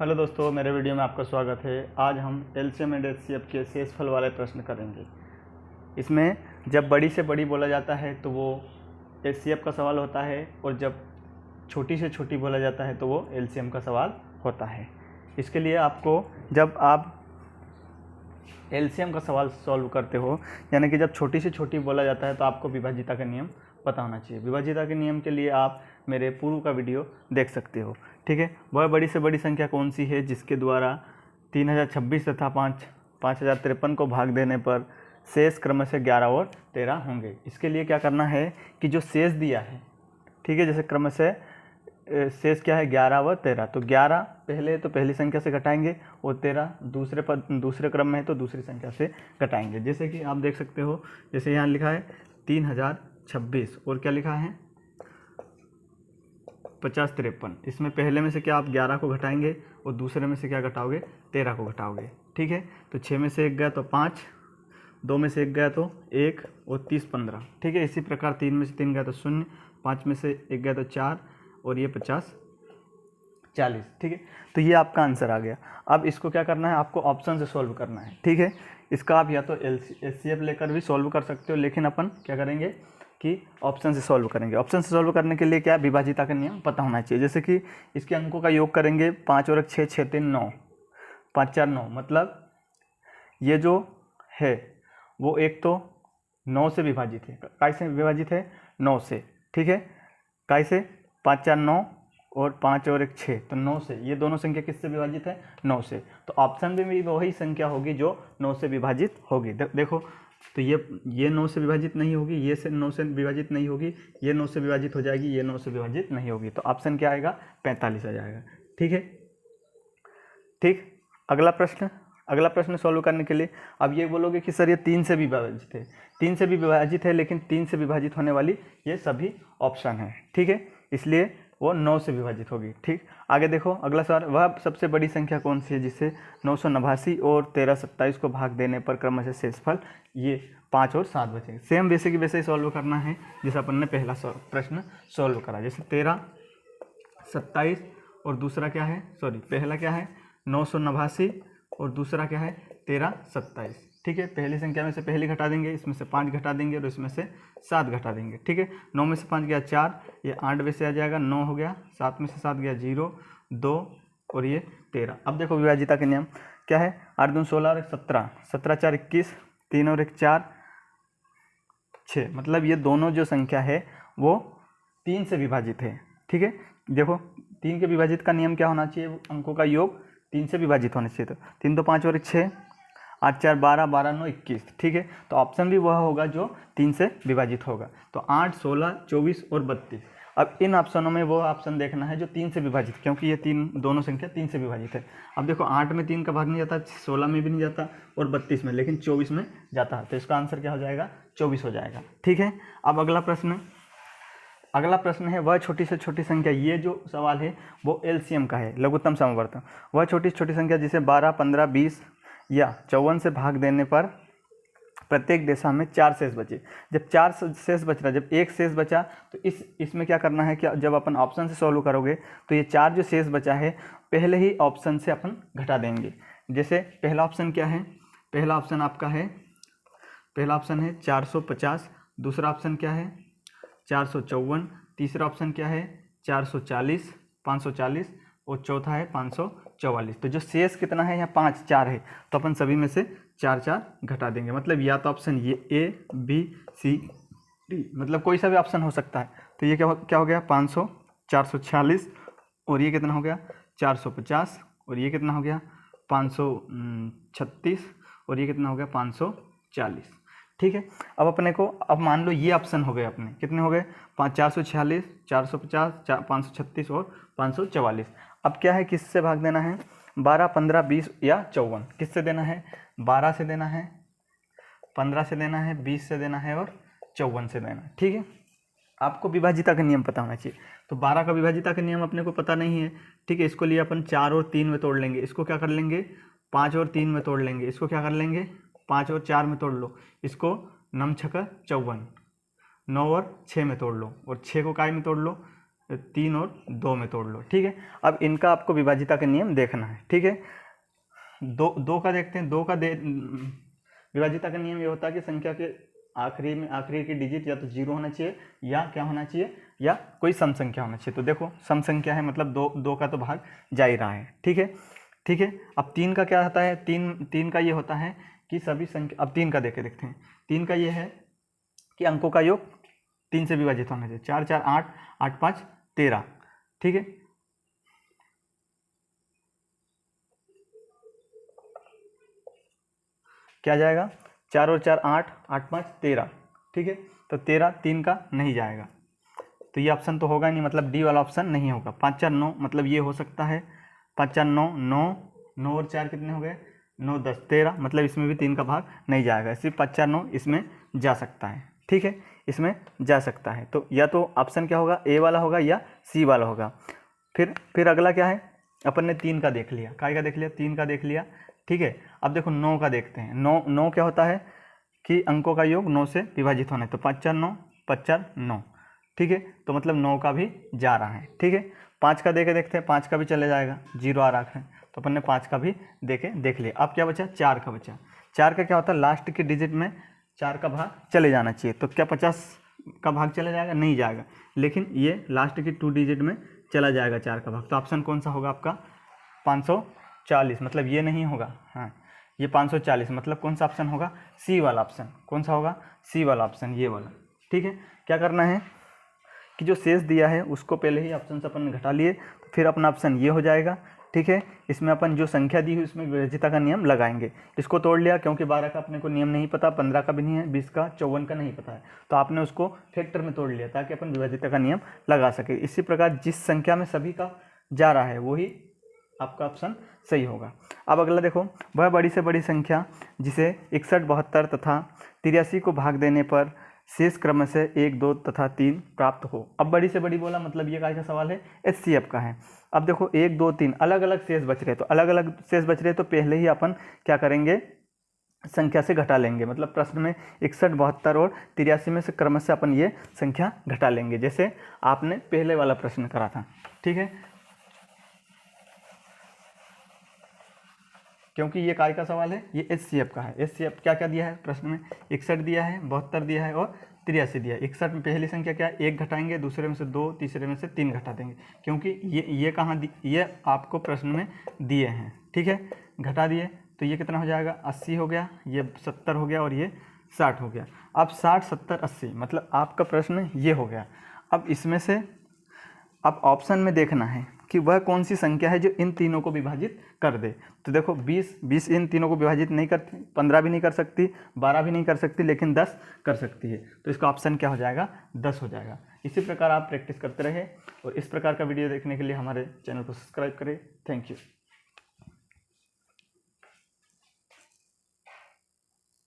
Hello दोस्तों, मेरे video में आपका स्वागत है। आज हम एलसीएम एंड एचसीएफ के शेषफल वाले प्रश्न करेंगे। इसमें जब बड़ी से बड़ी बोला जाता है तो वो एचसीएफ का सवाल होता है, और जब छोटी से छोटी बोला जाता है तो वो एलसीएम का सवाल होता है। इसके लिए आपको, जब आप एलसीएम का सवाल सॉल्व करते हो, यानी कि जब छोटी से छोटी बोला जाता है, तो आपको विभाजिता का नियम पता होना चाहिए। विभाजिता के नियम के लिए आप मेरे पूर्व का वीडियो देख सकते हो, ठीक है। वह बड़ी से बड़ी संख्या कौन सी है जिसके द्वारा 3026 तथा 5053 को भाग देने पर शेष क्रम से 11 और 13 होंगे। इसके लिए क्या करना है कि जो शेष दिया है, ठीक है, जैसे क्रम से शेष क्या है 11 व 13, तो 11 पहले तो पहली संख्या से घटाएंगे और 13 दूसरे क्रम में है तो दूसरी संख्या से घटाएंगे। जैसे कि आप देख सकते हो, जैसे यहाँ लिखा है 3026 और क्या लिखा है 5053। इसमें पहले में से क्या आप 11 को घटाएंगे और दूसरे में से क्या घटाओगे 13 को घटाओगे, ठीक है। तो 6 में से 1 गया तो 5, 2 में से 1 गया तो 1 और 30 15, ठीक है। इसी प्रकार 3 में से 3 गया तो 0, 5 में से 1 गया तो 4 और ये 50 40, ठीक है। तो ये आपका आंसर आ गया। अब इसको क्या करना है, आपको ऑप्शन से सॉल्व करना है, ठीक है। इसका आप या तो एचसीएफ लेकर भी सॉल्व कर सकते हो, लेकिन अपन क्या करेंगे कि ऑप्शन से सॉल्व करेंगे। ऑप्शन से सॉल्व करने के लिए क्या विभाजिता का नियम पता होना चाहिए। जैसे कि इसके अंकों का योग करेंगे, 5 और 6 6 3 9, 5 4 9, मतलब ये जो है वो एक तो 9 से विभाजित है। कैसे विभाजित है 9 से, ठीक है। कैसे 5 4 9 और 5 और 1 6, तो 9 से। ये दोनों संख्या किससे विभाजित है 9 से। तो ऑप्शन में भी वही संख्या होगी जो 9 से विभाजित होगी। देखो, तो ये 9 से विभाजित नहीं होगी, ये से 9 से विभाजित नहीं होगी, ये 9 से विभाजित हो जाएगी, ये 9 से विभाजित नहीं होगी। तो ऑप्शन क्या आएगा 45 आ जाएगा, ठीक है। ठीक, अगला प्रश्न सॉल्व करने के लिए अब ये बोलोगे कि सर ये 3 से भी विभाजित है। 3 से भी विभाजित है, लेकिन 3 से विभाजित होने वाली ये सभी ऑप्शन है, ठीक है, इसलिए वो 9 से विभाजित होगी। ठीक, आगे देखो अगला सवाल, वह सबसे बड़ी संख्या कौन सी है जिससे 989 और 1327 को भाग देने पर क्रमशः शेषफल ये 5 और 7 बचेंगे। सेम वैसे की वैसे ही सॉल्व करना है जैसे अपन ने पहला प्रश्न सॉल्व करा। जैसे 13 27 और दूसरा क्या है, पहला क्या है 989 और दूसरा क्या है 13 27, ठीक है। पहली संख्या में से पहली घटा देंगे, इसमें से 5 घटा देंगे और इसमें से 7 घटा देंगे, ठीक है। 9 में से 5 गया 4, ये 8 में से आ जाएगा 9 हो गया, 7 में से 7 गया 0 2 और ये 13। अब देखो विभाजिता के नियम क्या है, 8 दूनी 16 और 17, 17 4 21, 3 और 1 4 6, मतलब ये दोनों जो संख्या है वो 3 से विभाजित है, ठीक है। देखो 3 के विभाजित का नियम क्या होना चाहिए, अंकों का योग 3 से विभाजित होना चाहिए। तो 3 2 5 और 6, 8 4 12, 12 9 21, ठीक है। तो ऑप्शन भी वह होगा जो 3 से विभाजित होगा। तो 8 16 24 और 32। अब इन ऑप्शनों में वो ऑप्शन देखना है जो 3 से विभाजित, क्योंकि ये दोनों संख्या 3 से विभाजित है। अब देखो 8 में 3 का भाग नहीं जाता, 16 में भी नहीं जाता और 32 में, लेकिन 24 में जाता है। तो इसका आंसर क्या हो जाएगा 24 हो जाएगा, ठीक है। अब अगला प्रश्न है, वह छोटी से छोटी संख्या, ये जो सवाल है वो एलसीएम का है, लघुत्तम समवर्तन। वह छोटी से छोटी संख्या जिसे 12 15 20 या 54 से भाग देने पर प्रत्येक दिशा में 4 शेष बचे। जब 4 शेष बच रहा, जब 1 शेष बचा, तो इसमें क्या करना है कि जब अपन ऑप्शन से सॉल्व करोगे तो ये 4 जो शेष बचा है पहले ही ऑप्शन से अपन घटा देंगे। जैसे पहला ऑप्शन क्या है, पहला ऑप्शन आपका है, पहला ऑप्शन है 450, दूसरा ऑप्शन क्या है 454, तीसरा ऑप्शन क्या है 440 540 और चौथा है 544। तो जो शेष कितना है यहाँ 5 4 है, तो अपन सभी में से 4 4 घटा देंगे। मतलब या तो ऑप्शन ये A B C D, मतलब कोई सा भी ऑप्शन हो सकता है। तो ये क्या हो गया 500 446 और ये कितना हो गया 450 और ये कितना हो गया 536 और ये कितना हो गया 540, ठीक है। अब अपने को, अब मान लो ये ऑप्शन हो गए अपने, कितने हो गए 446 450 536 और 544। अब क्या है, किससे भाग देना है 12 15 20 या 54, किससे देना है 12 से देना है, 15 से देना है, 20 से देना है और 54 से देना है, ठीक है। आपको विभाजिता का नियम पता होना चाहिए। तो 12 का विभाजिता का नियम अपने को पता नहीं है, ठीक है। इसको लिए अपन 4 और 3 में तोड़ लेंगे, इसको क्या कर लेंगे 5 और 3 में तोड़ लेंगे, इसको क्या कर लेंगे 5 और 4 में तोड़ लो, इसको 9 6 54, 9 और 6 में तोड़ लो और 6 को काय में तोड़ लो, 3 और 2 में तोड़ लो, ठीक है। अब इनका आपको विभाजिता का नियम देखना है, ठीक है। दो का देखते हैं। विभाजिता का नियम ये होता है कि संख्या के आखिरी की डिजिट या तो 0 होना चाहिए या क्या होना चाहिए, या कोई सम संख्या होना चाहिए। तो देखो सम संख्या है, मतलब दो का तो भाग जा ही रहा है, ठीक है, ठीक है। अब 3 का क्या होता है, तीन का ये होता है कि सभी संख्या, अब 3 का देखते हैं। 3 का ये है कि अंकों का योग 3 से विभाजित होना चाहिए। 4 4 8, 8 5 13, ठीक है। क्या जाएगा, 4 और 4 8, 8 5 13, ठीक है। तो 13 3 का नहीं जाएगा, तो ये ऑप्शन तो होगा नहीं, मतलब डी वाला ऑप्शन नहीं होगा। 5 4 9, मतलब ये हो सकता है। 5 4 9, 9 और 4 कितने हो गए, 9 10 13, मतलब इसमें भी 3 का भाग नहीं जाएगा। सिर्फ 5 4 9 इसमें जा सकता है, ठीक है, इसमें जा सकता है। तो या तो ऑप्शन क्या होगा, ए वाला होगा या सी वाला होगा। फिर अगला क्या है, अपन ने 3 का देख लिया, काय का देख लिया, 3 का देख लिया, ठीक है। अब देखो 9 का देखते हैं। 9 क्या होता है कि अंकों का योग 9 से विभाजित होना है। तो 5 4 9, 5 4 9, ठीक है। तो मतलब 9 का भी जा रहा है, ठीक है। 5 का देखे देखते हैं, 5 का भी चले जाएगा, 0 आ रहा है, तो अपन ने 5 का भी देख लिया। अब क्या बचा, 4 का बचा। 4 का क्या होता है, लास्ट के डिजिट में 4 का भाग चले जाना चाहिए। तो क्या 50 का भाग चला जाएगा, नहीं जाएगा, लेकिन ये लास्ट की 2 डिजिट में चला जाएगा 4 का भाग। तो ऑप्शन कौन सा होगा आपका, 540, मतलब ये नहीं होगा, हाँ ये 540, मतलब कौन सा ऑप्शन होगा, सी वाला ऑप्शन। कौन सा होगा, सी वाला ऑप्शन, ये वाला, ठीक है। क्या करना है कि जो शेष दिया है उसको पहले ही ऑप्शन से अपन ने घटा लिए, तो फिर अपना ऑप्शन ये हो जाएगा, ठीक है। इसमें अपन जो संख्या दी हुई उसमें विभाजिता का नियम लगाएंगे। इसको तोड़ लिया, क्योंकि 12 का अपने को नियम नहीं पता, 15 का भी नहीं है, 20 का, 54 का नहीं पता है, तो आपने उसको फैक्टर में तोड़ लिया ताकि अपन विभाजिता का नियम लगा सके। इसी प्रकार जिस संख्या में सभी का जा रहा है वही आपका ऑप्शन सही होगा। अब अगला देखो, वह बड़ी से बड़ी संख्या जिसे 61, 72 तथा 83 को भाग देने पर शेष क्रम से 1 2 तथा 3 प्राप्त हो। अब बड़ी से बड़ी बोला, मतलब ये काय का सवाल है, HCF का है। अब देखो 1 2 3 अलग अलग शेष बच रहे, तो अलग अलग शेष बच रहे, तो पहले ही अपन क्या करेंगे, संख्या से घटा लेंगे। मतलब प्रश्न में 61, 72 और 83 में से क्रम से अपन ये संख्या घटा लेंगे, जैसे आपने पहले वाला प्रश्न करा था, ठीक है। क्योंकि ये काय का सवाल है, ये HCF का है। HCF क्या क्या दिया है प्रश्न में, 61 दिया है, 72 दिया है और 83 दिया है। 61 में पहली संख्या क्या है, 1 घटाएंगे, दूसरे में से 2, तीसरे में से 3 घटा देंगे, क्योंकि ये कहाँ ये आपको प्रश्न में दिए हैं, ठीक है। घटा दिए तो ये कितना हो जाएगा, 80 हो गया, ये 70 हो गया और ये 60 हो गया। अब 60 70 80, मतलब आपका प्रश्न ये हो गया। अब इसमें से अब ऑप्शन में देखना है कि वह कौन सी संख्या है जो इन तीनों को विभाजित कर दे। तो देखो 20 इन तीनों को विभाजित नहीं करती, 15 भी नहीं कर सकती, 12 भी नहीं कर सकती, लेकिन 10 कर सकती है। तो इसका ऑप्शन क्या हो जाएगा, 10 हो जाएगा। इसी प्रकार आप प्रैक्टिस करते रहे, और इस प्रकार का वीडियो देखने के लिए हमारे चैनल को सब्सक्राइब करें। Thank you.